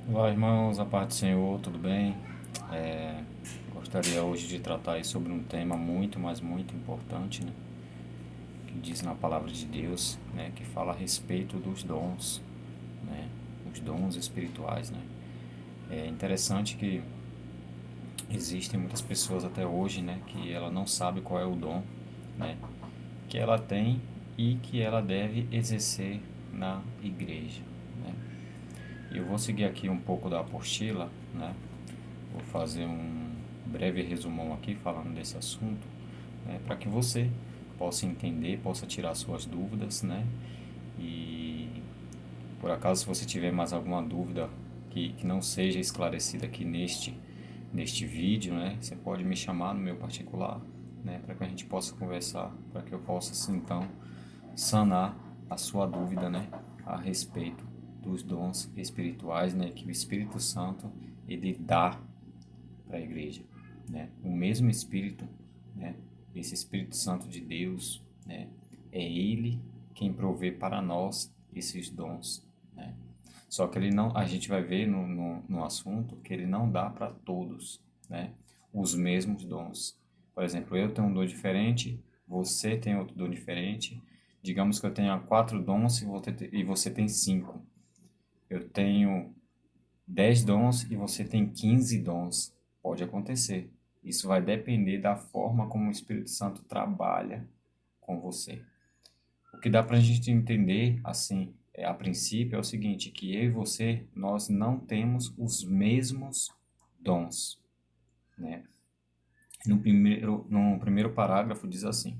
Olá, irmãos, a paz do Senhor, tudo bem? É, Gostaria hoje de tratar aí sobre um tema muito, mas muito importante, né? Que diz na palavra de Deus, né? Que fala a respeito dos dons, né? Os dons espirituais, né? É interessante que existem muitas pessoas até hoje, né? Que ela não sabe qual é o dom, né? Que ela tem e que ela deve exercer na igreja, né? E eu vou seguir aqui um pouco da apostila, né? Vou fazer um breve resumão aqui falando desse assunto, né, para que você possa entender, possa tirar suas dúvidas, né? E por acaso, se você tiver mais alguma dúvida que não seja esclarecida aqui neste vídeo, né? Você pode me chamar no meu particular, né? Para que a gente possa conversar, para que eu possa, assim, então, sanar a sua dúvida, né? A respeito dos dons espirituais, né? Que o Espírito Santo, ele dá para a igreja, né? O mesmo Espírito, né? Esse Espírito Santo de Deus, né? É Ele quem provê para nós esses dons, né? Só que ele não, a gente vai ver no assunto que ele não dá para todos, né? Os mesmos dons. Por exemplo, eu tenho um dom diferente, você tem outro dom diferente. Digamos que eu tenha 4 dons e você tem 5. Eu tenho 10 dons e você tem 15 dons. Pode acontecer. Isso vai depender da forma como o Espírito Santo trabalha com você. O que dá para a gente entender, assim, a princípio, é o seguinte, que eu e você, nós não temos os mesmos dons, né? No primeiro parágrafo diz assim: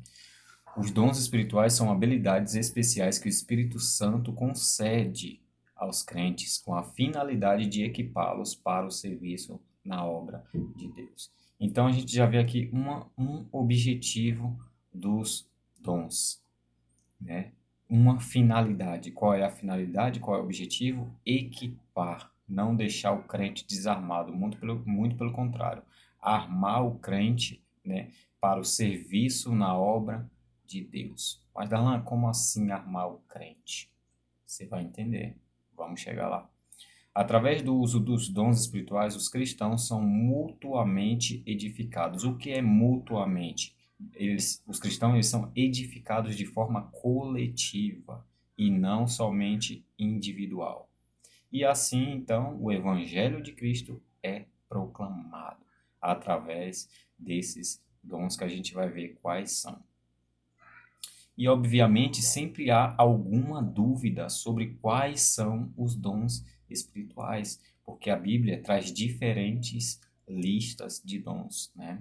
os dons espirituais são habilidades especiais que o Espírito Santo concede aos crentes com a finalidade de equipá-los para o serviço na obra de Deus. Então a gente já vê aqui um objetivo dos dons, né? Uma finalidade. Qual é a finalidade? Qual é o objetivo? Equipar, não deixar o crente desarmado, muito pelo contrário, armar o crente, né, para o serviço na obra de Deus. Mas, Darlan, como assim armar o crente? Você vai entender. Vamos chegar lá. Através do uso dos dons espirituais, os cristãos são mutuamente edificados. O que é mutuamente? Os cristãos eles são edificados de forma coletiva e não somente individual. E assim, então, o evangelho de Cristo é proclamado através desses dons que a gente vai ver quais são. E, obviamente, sempre há alguma dúvida sobre quais são os dons espirituais, porque a Bíblia traz diferentes listas de dons, né?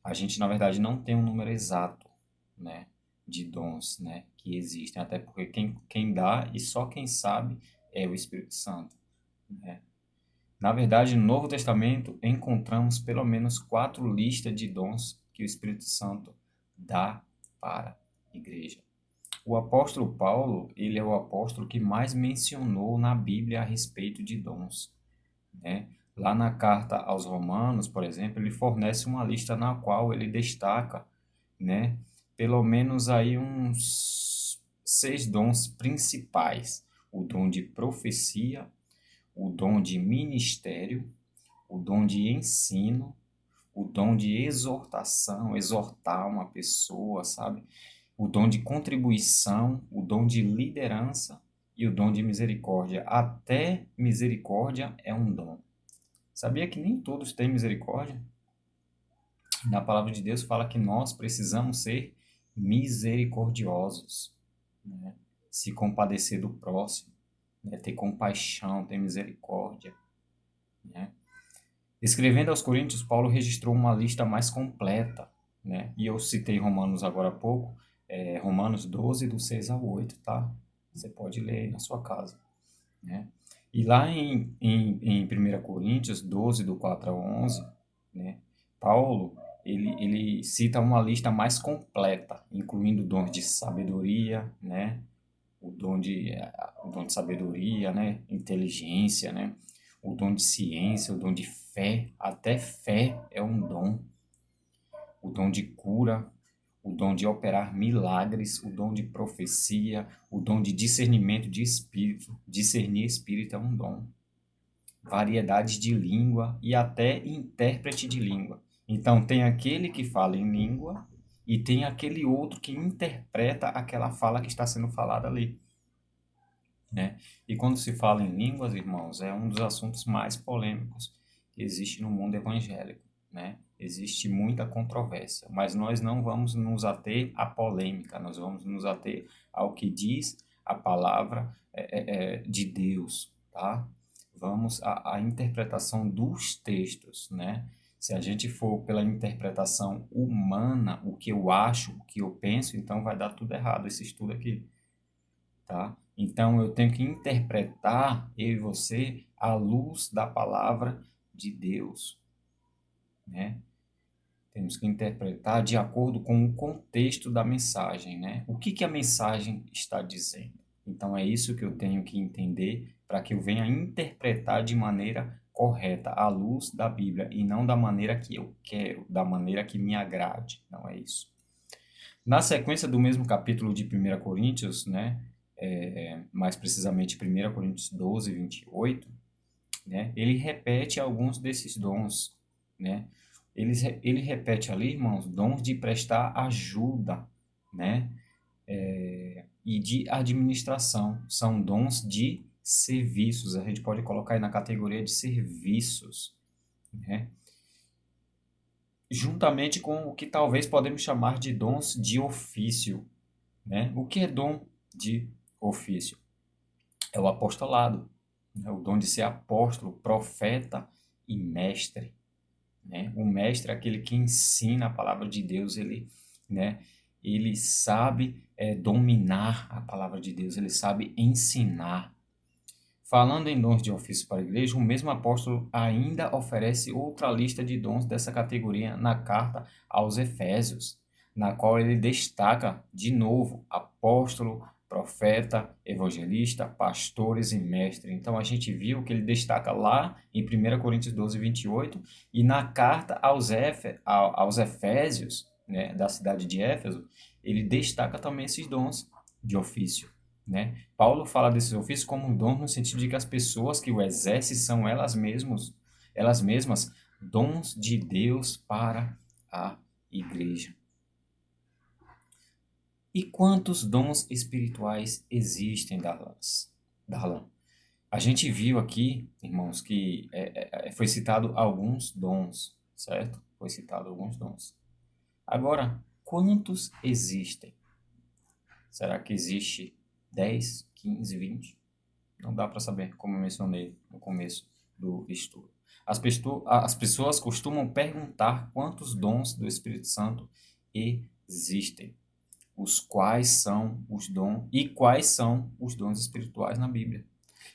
A gente, na verdade, não tem um número exato, né, de dons, né, que existem, até porque quem dá e só quem sabe é o Espírito Santo, né? Na verdade, no Novo Testamento, encontramos pelo menos 4 listas de dons que o Espírito Santo dá para a igreja. O apóstolo Paulo, ele é o apóstolo que mais mencionou na Bíblia a respeito de dons, né? Lá na carta aos Romanos, por exemplo, ele fornece uma lista na qual ele destaca, né, pelo menos aí uns 6 dons principais: o dom de profecia, o dom de ministério, o dom de ensino, o dom de exortação, exortar uma pessoa, sabe? O dom de contribuição, o dom de liderança e o dom de misericórdia. Até misericórdia é um dom. Sabia que nem todos têm misericórdia? Na palavra de Deus fala que nós precisamos ser misericordiosos, né? Se compadecer do próximo, né? Ter compaixão, ter misericórdia, né? Escrevendo aos Coríntios, Paulo registrou uma lista mais completa, né? E eu citei Romanos agora há pouco, Romanos 12, do 6 ao 8, tá? Você pode ler aí na sua casa, né? E lá em 1 Coríntios 12, do 4 ao 11, né? Paulo, ele cita uma lista mais completa, incluindo dons de sabedoria, né? O dom de sabedoria, né? Inteligência, né? O dom de ciência, o dom de fé, até fé é um dom, o dom de cura, o dom de operar milagres, o dom de profecia, o dom de discernimento de espírito, discernir espírito é um dom, variedades de língua e até intérprete de língua. Então, tem aquele que fala em língua e tem aquele outro que interpreta aquela fala que está sendo falada ali, né? E quando se fala em línguas, irmãos, é um dos assuntos mais polêmicos que existe no mundo evangélico, né? Existe muita controvérsia, mas nós não vamos nos ater à polêmica, nós vamos nos ater ao que diz a palavra de Deus, tá? Vamos à interpretação dos textos, né? Se a gente for pela interpretação humana, o que eu acho, o que eu penso, então vai dar tudo errado esse estudo aqui, tá? Então eu tenho que interpretar, eu e você, à luz da palavra de Deus, né? Temos que interpretar de acordo com o contexto da mensagem, né? O que que a mensagem está dizendo? Então é isso que eu tenho que entender para que eu venha interpretar de maneira correta, à luz da Bíblia, e não da maneira que eu quero, da maneira que me agrade. Não é isso. Na sequência do mesmo capítulo de 1 Coríntios, né? Mais precisamente 1 Coríntios 12, 28, né? Ele repete alguns desses dons, né? Ele repete ali, irmãos, dons de prestar ajuda, né? E de administração. São dons de serviços. A gente pode colocar aí na categoria de serviços, né? Juntamente com o que talvez podemos chamar de dons de ofício, né? O que é dom de ofício? É o apostolado, né? O dom de ser apóstolo, profeta e mestre, né? O mestre é aquele que ensina a palavra de Deus, né? Ele sabe dominar a palavra de Deus, ele sabe ensinar. Falando em dons de ofício para a igreja, o mesmo apóstolo ainda oferece outra lista de dons dessa categoria na carta aos Efésios, na qual ele destaca, de novo, apóstolo, profeta, evangelista, pastores e mestre. Então a gente viu que ele destaca lá em 1 Coríntios 12, 28, e na carta aos Efésios, né, da cidade de Éfeso, ele destaca também esses dons de ofício, né? Paulo fala desses ofícios como um dom no sentido de que as pessoas que o exercem são elas mesmas dons de Deus para a igreja. E quantos dons espirituais existem, Darlan? A gente viu aqui, irmãos, que foi citado alguns dons, certo? Foi citado alguns dons. Agora, quantos existem? Será que existe 10, 15, 20? Não dá para saber, como eu mencionei no começo do estudo. As pessoas costumam perguntar quantos dons do Espírito Santo existem, os quais são os dons e quais são os dons espirituais na Bíblia.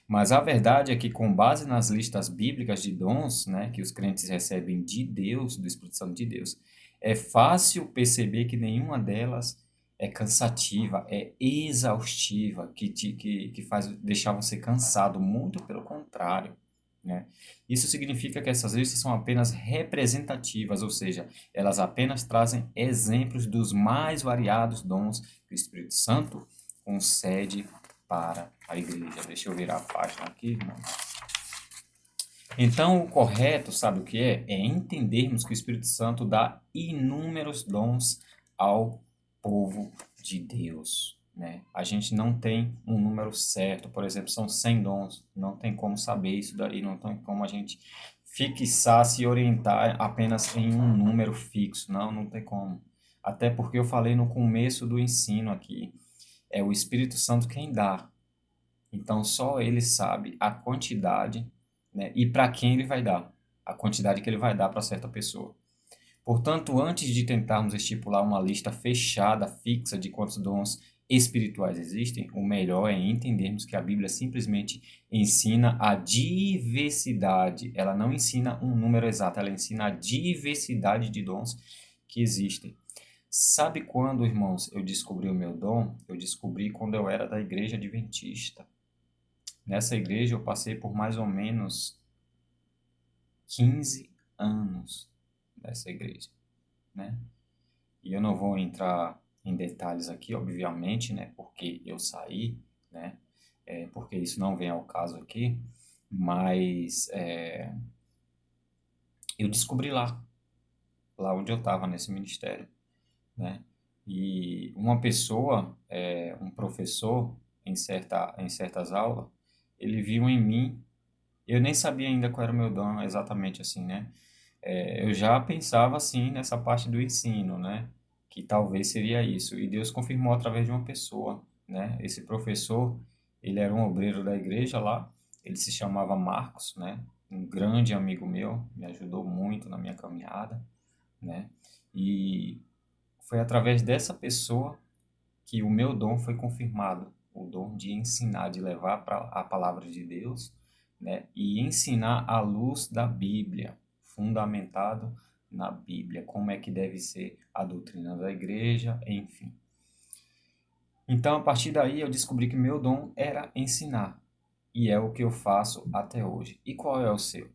Mas a verdade é que, com base nas listas bíblicas de dons, né, que os crentes recebem de Deus, do Espírito Santo de Deus, é fácil perceber que nenhuma delas é cansativa, é exaustiva, que faz deixar você cansado, muito pelo contrário, né? Isso significa que essas listas são apenas representativas, ou seja, elas apenas trazem exemplos dos mais variados dons que o Espírito Santo concede para a igreja. Deixa eu virar a página aqui, irmão. Então, o correto, sabe o que é? É entendermos que o Espírito Santo dá inúmeros dons ao povo de Deus, né? A gente não tem um número certo, por exemplo, são 100 dons, não tem como saber isso daí, não tem como a gente fixar, se orientar apenas em um número fixo, não tem como. Até porque eu falei no começo do ensino aqui, é o Espírito Santo quem dá, então só ele sabe a quantidade, né, e para quem ele vai dar, a quantidade que ele vai dar para certa pessoa. Portanto, antes de tentarmos estipular uma lista fechada, fixa de quantos dons espirituais existem, o melhor é entendermos que a Bíblia simplesmente ensina a diversidade. Ela não ensina um número exato, ela ensina a diversidade de dons que existem. Sabe quando, irmãos, eu descobri o meu dom? Eu descobri quando eu era da igreja adventista. Nessa igreja eu passei por mais ou menos 15 anos nessa igreja, né? E eu não vou entrar em detalhes aqui, obviamente, né? Porque eu saí, né? Porque isso não vem ao caso aqui. Mas eu descobri lá onde eu estava nesse ministério, né? E uma pessoa, um professor, em certas aulas, ele viu em mim, eu nem sabia ainda qual era o meu dom exatamente assim, né? Eu já pensava assim nessa parte do ensino, né? Que talvez seria isso. E Deus confirmou através de uma pessoa, né? Esse professor, ele era um obreiro da igreja lá, ele se chamava Marcos, né? Um grande amigo meu, me ajudou muito na minha caminhada, né? E foi através dessa pessoa que o meu dom foi confirmado, o dom de ensinar, de levar para a palavra de Deus, né? E ensinar à luz da Bíblia, fundamentado na Bíblia, como é que deve ser a doutrina da igreja, enfim. Então, a partir daí, eu descobri que meu dom era ensinar, e é o que eu faço até hoje. E qual é o seu?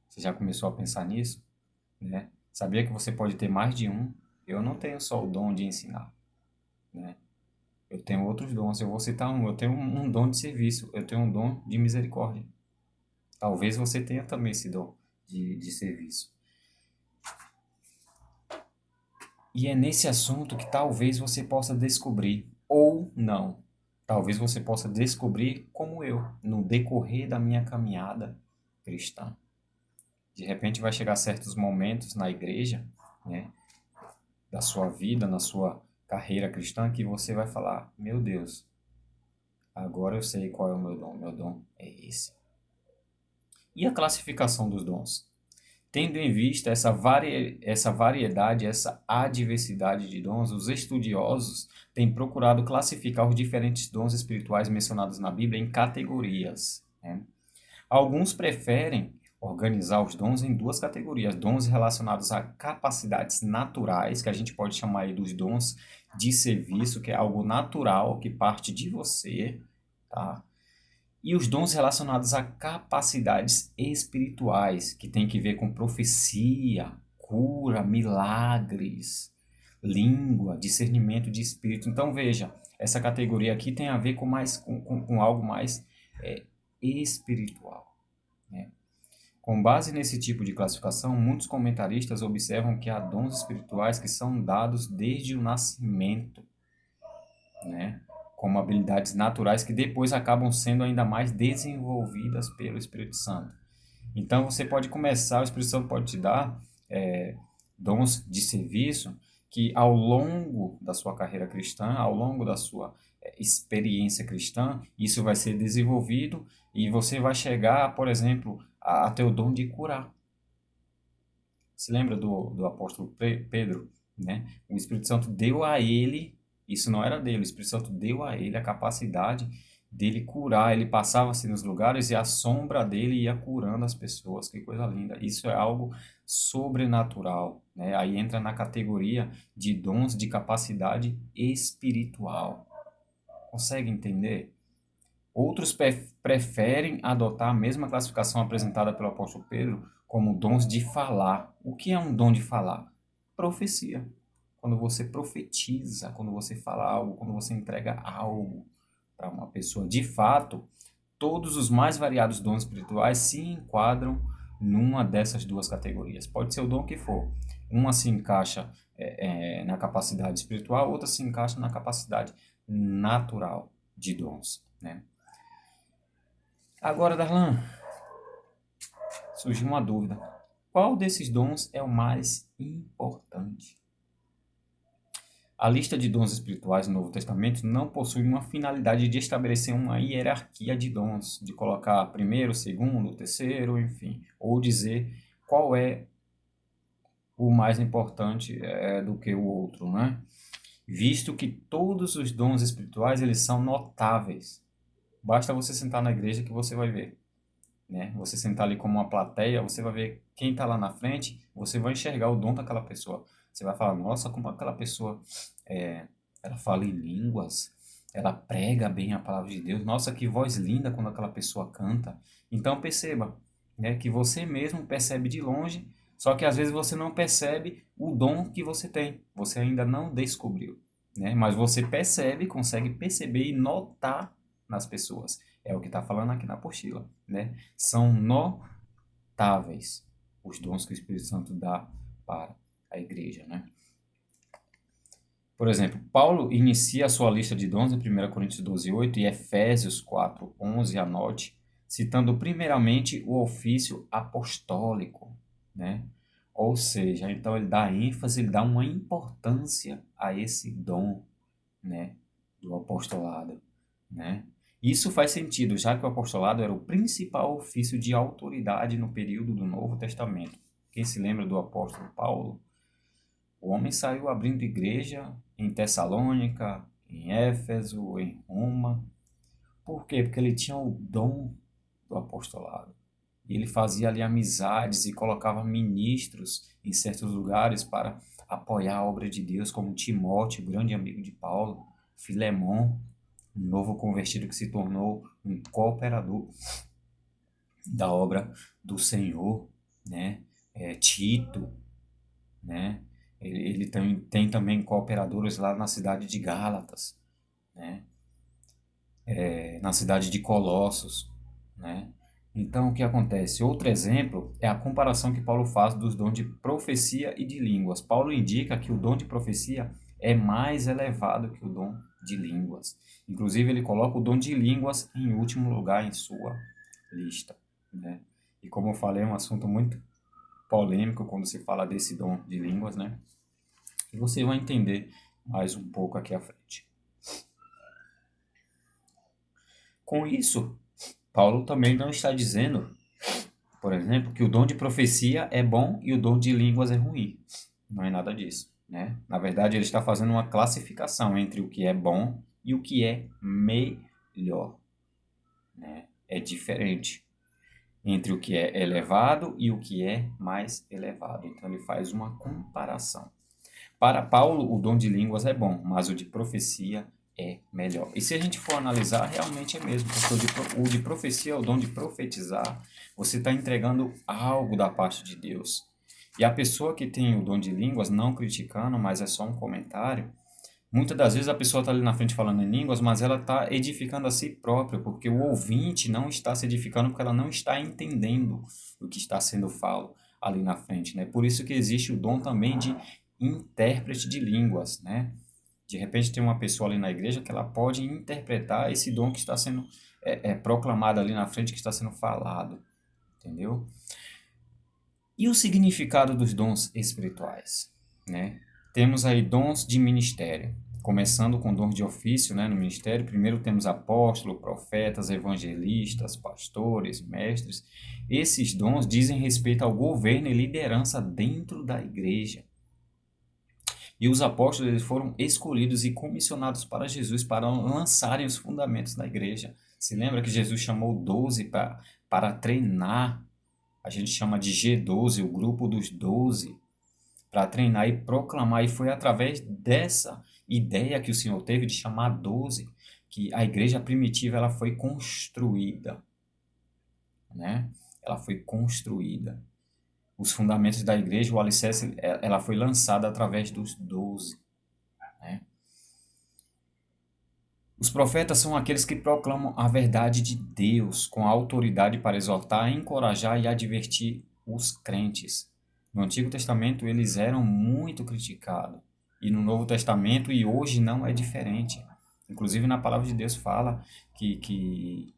Você já começou a pensar nisso, né? Sabia que você pode ter mais de um? Eu não tenho só o dom de ensinar, né? Eu tenho outros dons. Eu vou citar um. Eu tenho um dom de serviço. Eu tenho um dom de misericórdia. Talvez você tenha também esse dom de serviço. E é nesse assunto que talvez você possa descobrir, ou não. Talvez você possa descobrir como eu, no decorrer da minha caminhada cristã. De repente vai chegar certos momentos na igreja, né, da sua vida, na sua carreira cristã, que você vai falar: meu Deus, agora eu sei qual é o meu dom. Meu dom é esse. E a classificação dos dons? Tendo em vista essa variedade, essa adversidade de dons, os estudiosos têm procurado classificar os diferentes dons espirituais mencionados na Bíblia em categorias, né? Alguns preferem organizar os dons em duas categorias: dons relacionados a capacidades naturais, que a gente pode chamar aí dos dons de serviço, que é algo natural que parte de você, tá? E os dons relacionados a capacidades espirituais, que tem que ver com profecia, cura, milagres, língua, discernimento de espírito. Então veja, essa categoria aqui tem a ver com com algo mais é, espiritual, né? Com base nesse tipo de classificação, muitos comentaristas observam que há dons espirituais que são dados desde o nascimento, né? Como habilidades naturais que depois acabam sendo ainda mais desenvolvidas pelo Espírito Santo. Então você pode começar, o Espírito Santo pode te dar dons de serviço que ao longo da sua carreira cristã, ao longo da sua experiência cristã, isso vai ser desenvolvido e você vai chegar, por exemplo, a ter o dom de curar. Se lembra do apóstolo Pedro, né? O Espírito Santo deu a ele, isso não era dele, o Espírito Santo deu a ele a capacidade dele curar. Ele passava assim nos lugares e a sombra dele ia curando as pessoas. Que coisa linda. Isso é algo sobrenatural, né? Aí entra na categoria de dons de capacidade espiritual. Consegue entender? Outros preferem adotar a mesma classificação apresentada pelo apóstolo Pedro como dons de falar. O que é um dom de falar? Profecia. Quando você profetiza, quando você fala algo, quando você entrega algo para uma pessoa. De fato, todos os mais variados dons espirituais se enquadram numa dessas duas categorias. Pode ser o dom que for. Uma se encaixa na capacidade espiritual, outra se encaixa na capacidade natural de dons, né? Agora, Darlan, surgiu uma dúvida. Qual desses dons é o mais importante? A lista de dons espirituais no Novo Testamento não possui uma finalidade de estabelecer uma hierarquia de dons, de colocar primeiro, segundo, terceiro, enfim, ou dizer qual é o mais importante do que o outro, né? Visto que todos os dons espirituais eles são notáveis. Basta você sentar na igreja que você vai ver, né? Você sentar ali como uma plateia, você vai ver quem está lá na frente, você vai enxergar o dom daquela pessoa. Você vai falar: nossa, como aquela pessoa ela fala em línguas, ela prega bem a palavra de Deus. Nossa, que voz linda quando aquela pessoa canta. Então perceba, né, que você mesmo percebe de longe, só que às vezes você não percebe o dom que você tem. Você ainda não descobriu, né? Mas você percebe, consegue perceber e notar nas pessoas. É o que está falando aqui na apostila, né? São notáveis os dons que o Espírito Santo dá para a igreja, né? Por exemplo, Paulo inicia a sua lista de dons em 1 Coríntios 12:8 e Efésios 4:11, anote, citando primeiramente o ofício apostólico, né? Ou seja, então ele dá ênfase, ele dá uma importância a esse dom, né, do apostolado, né? Isso faz sentido, já que o apostolado era o principal ofício de autoridade no período do Novo Testamento. Quem se lembra do apóstolo Paulo? O homem saiu abrindo igreja em Tessalônica, em Éfeso, em Roma. Por quê? Porque ele tinha o dom do apostolado. E ele fazia ali amizades e colocava ministros em certos lugares para apoiar a obra de Deus, como Timóteo, grande amigo de Paulo, Filemon, um novo convertido que se tornou um cooperador da obra do Senhor, né? Tito, né? Ele tem também cooperadores lá na cidade de Gálatas, né? Na cidade de Colossos, né? Então, o que acontece? Outro exemplo é a comparação que Paulo faz dos dons de profecia e de línguas. Paulo indica que o dom de profecia é mais elevado que o dom de línguas. Inclusive, ele coloca o dom de línguas em último lugar em sua lista, né? E como eu falei, é um assunto muito polêmico quando se fala desse dom de línguas, né? E você vai entender mais um pouco aqui à frente. Com isso, Paulo também não está dizendo, por exemplo, que o dom de profecia é bom e o dom de línguas é ruim. Não é nada disso, né? Na verdade, ele está fazendo uma classificação entre o que é bom e o que é melhor, né? É diferente entre o que é elevado e o que é mais elevado. Então, ele faz uma comparação. Para Paulo, o dom de línguas é bom, mas o de profecia é melhor. E se a gente for analisar, realmente é mesmo, porque o de profecia, o dom de profetizar, você está entregando algo da parte de Deus. E a pessoa que tem o dom de línguas, não criticando, mas é só um comentário, muitas das vezes a pessoa está ali na frente falando em línguas, mas ela está edificando a si própria, porque o ouvinte não está se edificando, porque ela não está entendendo o que está sendo falado ali na frente, né? Por isso que existe o dom também de intérprete de línguas, né? De repente tem uma pessoa ali na igreja que ela pode interpretar esse dom que está sendo proclamado ali na frente, que está sendo falado, entendeu? E o significado dos dons espirituais, né? Temos aí dons de ministério, começando com dons de ofício, né, no ministério. Primeiro temos apóstolos, profetas, evangelistas, pastores, mestres. Esses dons dizem respeito ao governo e liderança dentro da igreja. E os apóstolos eles foram escolhidos e comissionados para Jesus para lançarem os fundamentos da igreja. Se lembra que Jesus chamou 12 para treinar, a gente chama de G12, o grupo dos 12, para treinar e proclamar. E foi através dessa ideia que o Senhor teve de chamar 12 que a igreja primitiva ela foi construída, né? Ela foi construída. Os fundamentos da igreja, o alicerce, ela foi lançada através dos 12. Né? Os profetas são aqueles que proclamam a verdade de Deus com autoridade para exortar, encorajar e advertir os crentes. No Antigo Testamento eles eram muito criticados e no Novo Testamento e hoje não é diferente. Inclusive na palavra de Deus fala que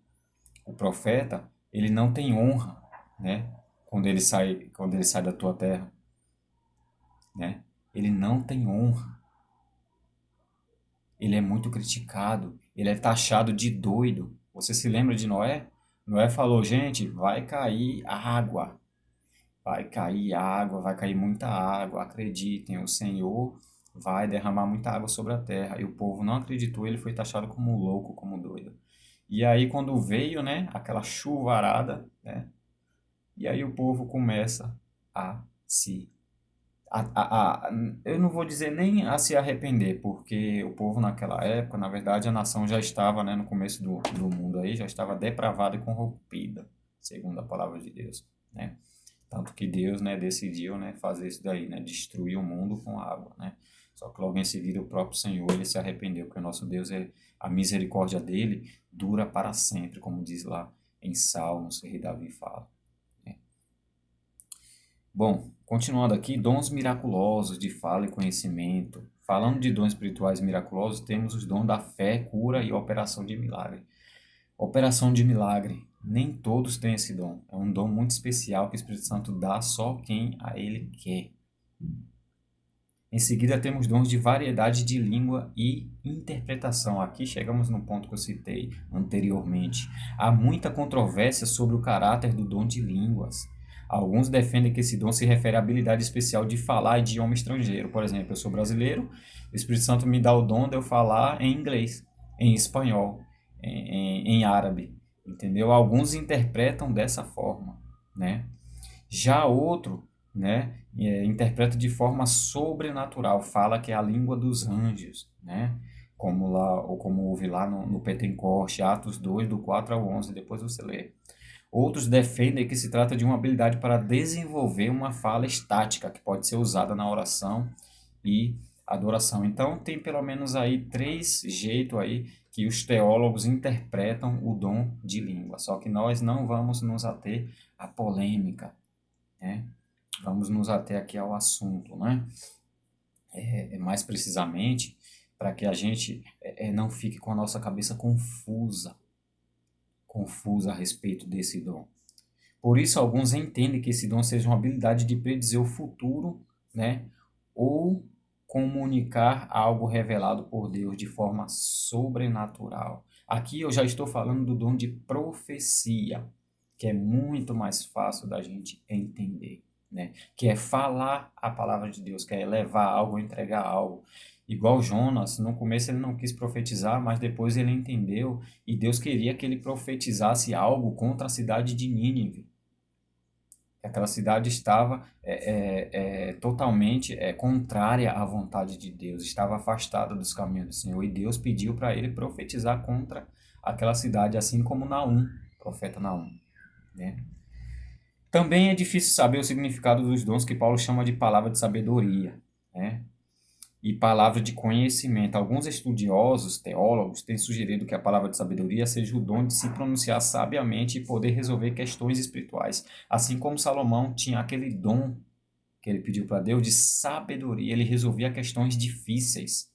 o profeta ele não tem honra, né? Quando ele sai da tua terra, né? Ele não tem honra. Ele é muito criticado, ele é taxado de doido. Você se lembra de Noé? Noé falou, gente, vai cair muita água, acreditem, o Senhor vai derramar muita água sobre a terra. E o povo não acreditou, ele foi taxado como louco, como doido. E aí quando veio, né, aquela chuvarada, né, e aí o povo começa a se eu não vou dizer nem a se arrepender, porque o povo naquela época, na verdade, a nação já estava, né, no começo do mundo aí, já estava depravada e corrompida, segundo a palavra de Deus, né? Tanto que Deus, né, decidiu, né, fazer isso daí, né, destruir o mundo com água, né? Só que logo em seguida o próprio Senhor, ele se arrependeu, porque o nosso Deus, a misericórdia dele dura para sempre, como diz lá em Salmos, o rei Davi fala. Bom, continuando aqui, dons miraculosos de fala e conhecimento. Falando de dons espirituais miraculosos, temos os dons da fé, cura e operação de milagre. Operação de milagre. Nem todos têm esse dom. É um dom muito especial que o Espírito Santo dá só quem a ele quer. Em seguida, temos dons de variedade de língua e interpretação. Aqui chegamos no ponto que eu citei anteriormente. Há muita controvérsia sobre o caráter do dom de línguas. Alguns defendem que esse dom se refere à habilidade especial de falar idioma estrangeiro. Por exemplo, eu sou brasileiro, o Espírito Santo me dá o dom de eu falar em inglês, em espanhol, em árabe, entendeu? Alguns interpretam dessa forma, né? Já outro, né, interpreta de forma sobrenatural, fala que é a língua dos anjos, né? Como lá, ou como houve lá no Pentecoste, Atos 2, do 4 ao 11, depois você lê. Outros defendem que se trata de uma habilidade para desenvolver uma fala estática, que pode ser usada na oração e adoração. Então, tem pelo menos aí 3 jeitos aí que os teólogos interpretam o dom de língua. Só que nós não vamos nos ater à polêmica, né? Vamos nos ater aqui ao assunto, né? Mais precisamente, para que a gente não fique com a nossa cabeça confusa a respeito desse dom. Por isso, alguns entendem que esse dom seja uma habilidade de predizer o futuro, né? Ou comunicar algo revelado por Deus de forma sobrenatural. Aqui eu já estou falando do dom de profecia, que é muito mais fácil da gente entender, né? Que é falar a palavra de Deus, que é levar algo, entregar algo. Igual Jonas, no começo ele não quis profetizar, mas depois ele entendeu e Deus queria que ele profetizasse algo contra a cidade de Nínive. Aquela cidade estava totalmente contrária à vontade de Deus, estava afastada dos caminhos do Senhor, e Deus pediu para ele profetizar contra aquela cidade, assim como Naum, profeta Naum, né? Também é difícil saber o significado dos dons que Paulo chama de palavra de sabedoria, né? E palavra de conhecimento. Alguns estudiosos, teólogos, têm sugerido que a palavra de sabedoria seja o dom de se pronunciar sabiamente e poder resolver questões espirituais. Assim como Salomão tinha aquele dom que ele pediu para Deus de sabedoria, ele resolvia questões difíceis,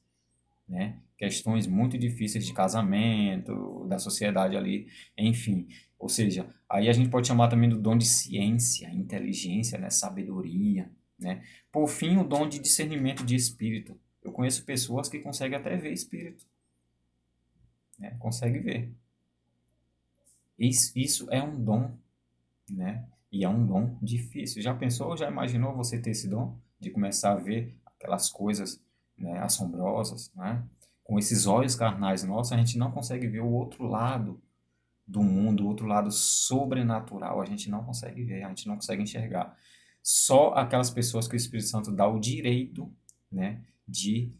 né? Questões muito difíceis de casamento, da sociedade ali, enfim. Ou seja, aí a gente pode chamar também do dom de ciência, inteligência, né? Sabedoria, né? Por fim, o dom de discernimento de espírito. Eu conheço pessoas que conseguem até ver espírito, né? Consegue ver. Isso é um dom, né? E é um dom difícil. Já pensou, já imaginou você ter esse dom de começar a ver aquelas coisas, né, assombrosas, né? Com esses olhos carnais nossos, a gente não consegue ver o outro lado do mundo, o outro lado sobrenatural. A gente não consegue ver, a gente não consegue enxergar. Só aquelas pessoas que o Espírito Santo dá o direito, né, de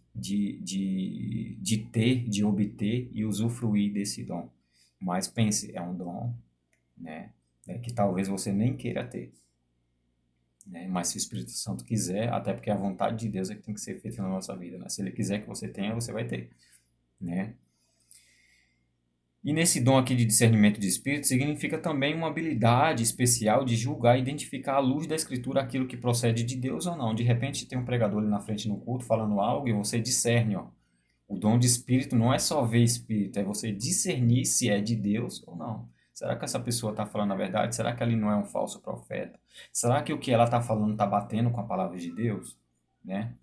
ter, de obter e usufruir desse dom. Mas pense, é um dom, né, que talvez você nem queira ter, né? Mas se o Espírito Santo quiser, até porque a vontade de Deus é que tem que ser feita na nossa vida, né? Se Ele quiser que você tenha, você vai ter, né? E nesse dom aqui de discernimento de espírito significa também uma habilidade especial de julgar e identificar à luz da escritura aquilo que procede de Deus ou não. De repente tem um pregador ali na frente no culto falando algo e você discerne, ó. O dom de espírito não é só ver espírito, é você discernir se é de Deus ou não. Será que essa pessoa está falando a verdade? Será que ali não é um falso profeta? Será que o que ela está falando está batendo com a palavra de Deus? Né?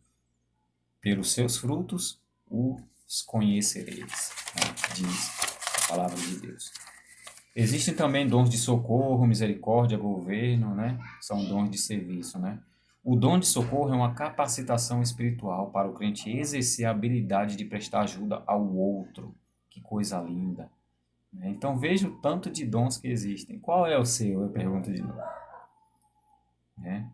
Pelos seus frutos os conhecereis, né? Diz a palavra de Deus. Existem também dons de socorro, misericórdia, governo, né? São dons de serviço, né? O dom de socorro é uma capacitação espiritual para o crente exercer a habilidade de prestar ajuda ao outro. Que coisa linda, né? Então veja o tanto de dons que existem. Qual é o seu? Eu pergunto de novo, né?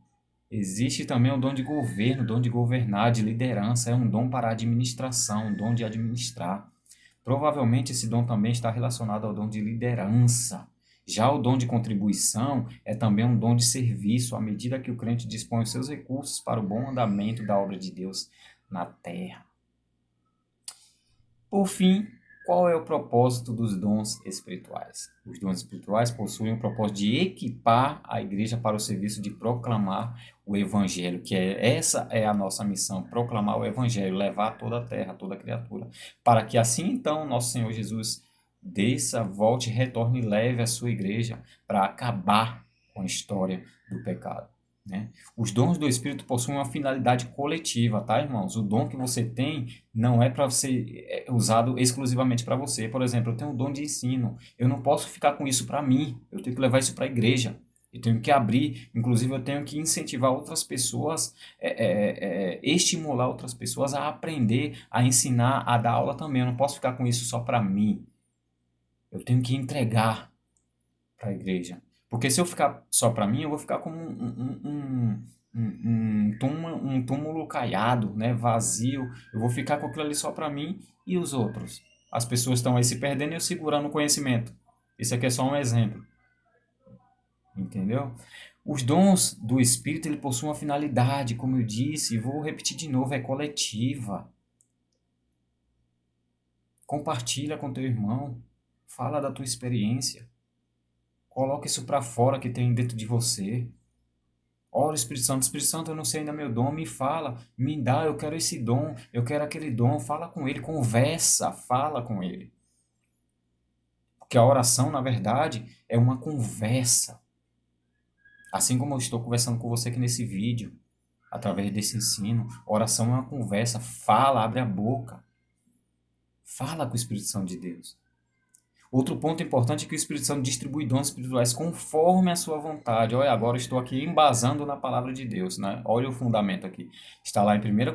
Existe também o dom de governo, dom de governar, de liderança, é um dom para a administração, um dom de administrar. Provavelmente esse dom também está relacionado ao dom de liderança. Já o dom de contribuição é também um dom de serviço, à medida que o crente dispõe os seus recursos para o bom andamento da obra de Deus na terra. Por fim, qual é o propósito dos dons espirituais? Os dons espirituais possuem o propósito de equipar a igreja para o serviço de proclamar o evangelho, essa é a nossa missão, proclamar o evangelho, levar a toda a terra, toda a criatura, para que assim então nosso Senhor Jesus desça, volte, retorne e leve a sua igreja para acabar com a história do pecado, né? Os dons do Espírito possuem uma finalidade coletiva, tá, irmãos? O dom que você tem não é para ser usado exclusivamente para você. Por exemplo, eu tenho um dom de ensino. Eu não posso ficar com isso para mim. Eu tenho que levar isso para a igreja. Eu tenho que abrir. Inclusive, eu tenho que incentivar outras pessoas, estimular outras pessoas a aprender, a ensinar, a dar aula também. Eu não posso ficar com isso só para mim. Eu tenho que entregar para a igreja. Porque se eu ficar só para mim, eu vou ficar como um túmulo caiado, né, vazio. Eu vou ficar com aquilo ali só para mim e os outros. As pessoas estão aí se perdendo e eu segurando o conhecimento. Isso aqui é só um exemplo. Entendeu? Os dons do Espírito, ele possui uma finalidade, como eu disse, e vou repetir de novo, é coletiva. Compartilha com teu irmão. Fala da tua experiência. Coloca isso para fora que tem dentro de você. Ora, Espírito Santo, eu não sei ainda meu dom, me fala, me dá, eu quero esse dom, eu quero aquele dom, fala com ele, conversa, fala com ele. Porque a oração, na verdade, é uma conversa. Assim como eu estou conversando com você aqui nesse vídeo, através desse ensino, oração é uma conversa, fala, abre a boca. Fala com o Espírito Santo de Deus. Outro ponto importante é que o Espírito Santo distribui dons espirituais conforme a sua vontade. Olha, agora eu estou aqui embasando na palavra de Deus, né? Olha o fundamento aqui. Está lá em 1